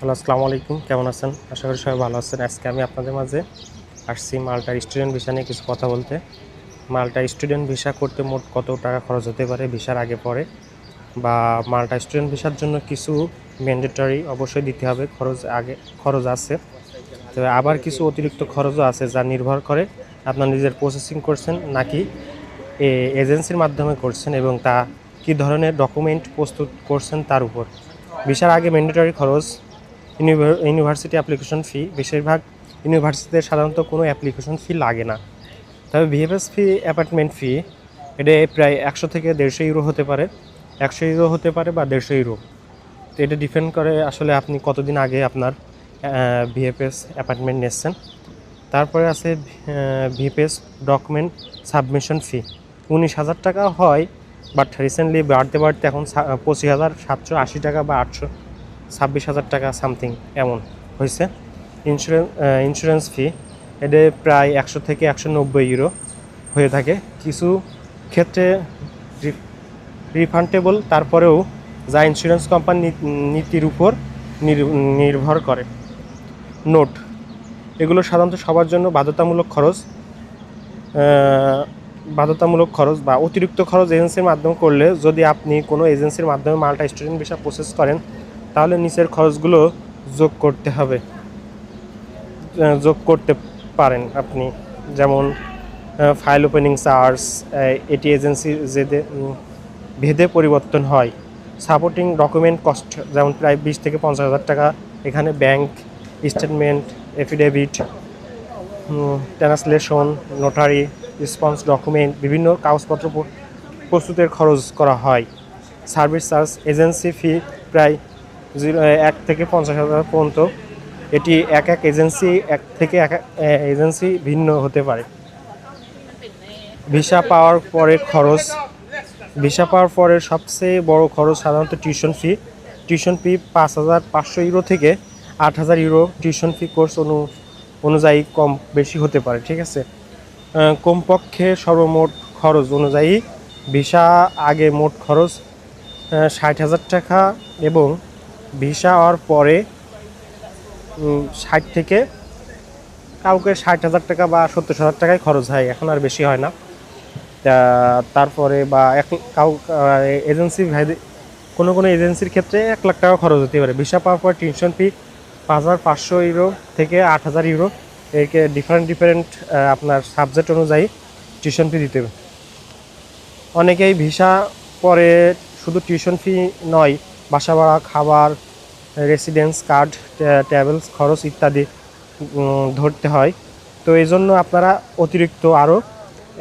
Hello, আসসালামু আলাইকুম। কেমন আছেন? আশা করি সবাই ভালো আছেন। আজকে আমি আপনাদের মাঝে আসছি মাল্টার স্টুডেন্ট ভিসা নিয়ে কিছু কথা বলতে। মাল্টা স্টুডেন্ট ভিসা করতে মোট কত টাকা খরচ হতে পারে ভিসার আগে পরে, বা মাল্টা স্টুডেন্ট ভিসার জন্য কিছু ম্যান্ডেটরি অবশ্যই দিতে হবে, খরচ আছে, তবে আবার কিছু অতিরিক্ত খরচও আছে যা নির্ভর করে আপনার নিজের প্রসেসিং করছেন নাকি এজেন্সির মাধ্যমে করছেন এবং তা কী ধরনের ডকুমেন্ট প্রস্তুত করছেন তার উপর। ভিসার আগে ম্যান্ডেটরি খরচ: ইউনিভার্সিটি অ্যাপ্লিকেশন ফি। বেশিরভাগ ইউনিভার্সিটিতে সাধারণত কোনো অ্যাপ্লিকেশন ফি লাগে না, তবে ভিএফএস ফি, অ্যাপার্টমেন্ট ফি, এটা প্রায় 100 থেকে 150 ইউরো হতে পারে। 100 ইউরো হতে পারে বা 150 ইউরো। তো এটা ডিপেন্ড করে আসলে আপনি কতদিন আগে আপনার ভিএফএস অ্যাপার্টমেন্ট নিচ্ছেন। তারপরে আছে ভিএফএস ডকুমেন্ট সাবমিশন ফি। 19,000 টাকা হয়, বাট রিসেন্টলি বাড়তে বাড়তে এখন 25,780 টাকা বা 26,000 টাকা সামথিং এমন হয়েছে। ইন্স্যুরেন্স ফি, এটা প্রায় 100 থেকে 190 ইউরো হয়ে থাকে। কিছু ক্ষেত্রে রিফান্ডেবল, তারপরেও যা ইন্স্যুরেন্স কোম্পানি নীতির উপর নির্ভর করে। নোট, এগুলো সাধারণত সবার জন্য বাধ্যতামূলক খরচ বা অতিরিক্ত খরচ এজেন্সির মাধ্যমে করলে। যদি আপনি কোনো এজেন্সির মাধ্যমে মাল্টা স্টুডেন্ট ভিসা প্রসেস করেন তাহলে নিচের খরচগুলো যোগ করতে পারেন আপনি, যেমন ফাইল ওপেনিং চার্জ, এটি এজেন্সির ভেদে পরিবর্তন হয়। সাপোর্টিং ডকুমেন্ট কস্ট, যেমন প্রায় 20 থেকে 50,000 টাকা। এখানে bank statement, affidavit, translation, notary response document, বিভিন্ন কাগজপত্র প্রস্তুতের খরচ করা হয়। সার্ভিস চার্জ, এজেন্সি ফি প্রায় 1 থেকে 50,000 পর্যন্ত। এটি এক এজেন্সি ভিন্ন হতে পারে। ভিসা পাওয়ার পরের সবচেয়ে বড় খরচ সাধারণত টিউশন ফি 5,500 ইউরো থেকে 8,000 ইউরো। টিউশন ফি কোর্স অনুযায়ী কম বেশি হতে পারে, ঠিক আছে। কমপক্ষে সর্বমোট খরচ অনুযায়ী ভিসা আগে মোট খরচ 60,000 টাকা এবং ভিসা হওয়ার পরে 60 থেকে কাউকে 60,000 টাকা বা 70,000 টাকায় খরচ হয়, এখন আর বেশি হয় না। তারপরে বা এজেন্সি কোনো এজেন্সির ক্ষেত্রে 1 লাখ টাকা খরচ হতে পারে। ভিসা পাওয়ার পর টিউশন ফি 5,500 ইউরো থেকে 8,000 ইউরো। একে ডিফারেন্ট আপনার সাবজেক্ট অনুযায়ী টিউশন ফি দিতে হবে। অনেকেই ভিসা পরে শুধু টিউশন ফি নয়, বাসা ভাড়া, খাবার, রেসিডেন্স কার্ড, ট্রাভেলস খরচ ইত্যাদি ধরতে হয়। তো এই জন্য আপনারা অতিরিক্ত আরও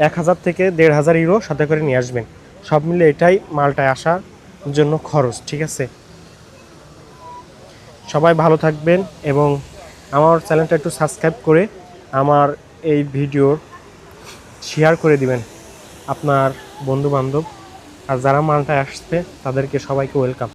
1,000 থেকে 1,500 ইউরো সাথে করে নিয়ে আসবেন। সব মিলে এটাই মাল্টায় আসার জন্য খরচ, ঠিক আছে। সবাই ভালো থাকবেন এবং আমার চ্যানেলটা একটু সাবস্ক্রাইব করে আমার এই ভিডিও শেয়ার করে দিবেন আপনার বন্ধু বান্ধব, আর যারা মাল্টায় আসছে তাদেরকে সবাইকে ওয়েলকাম।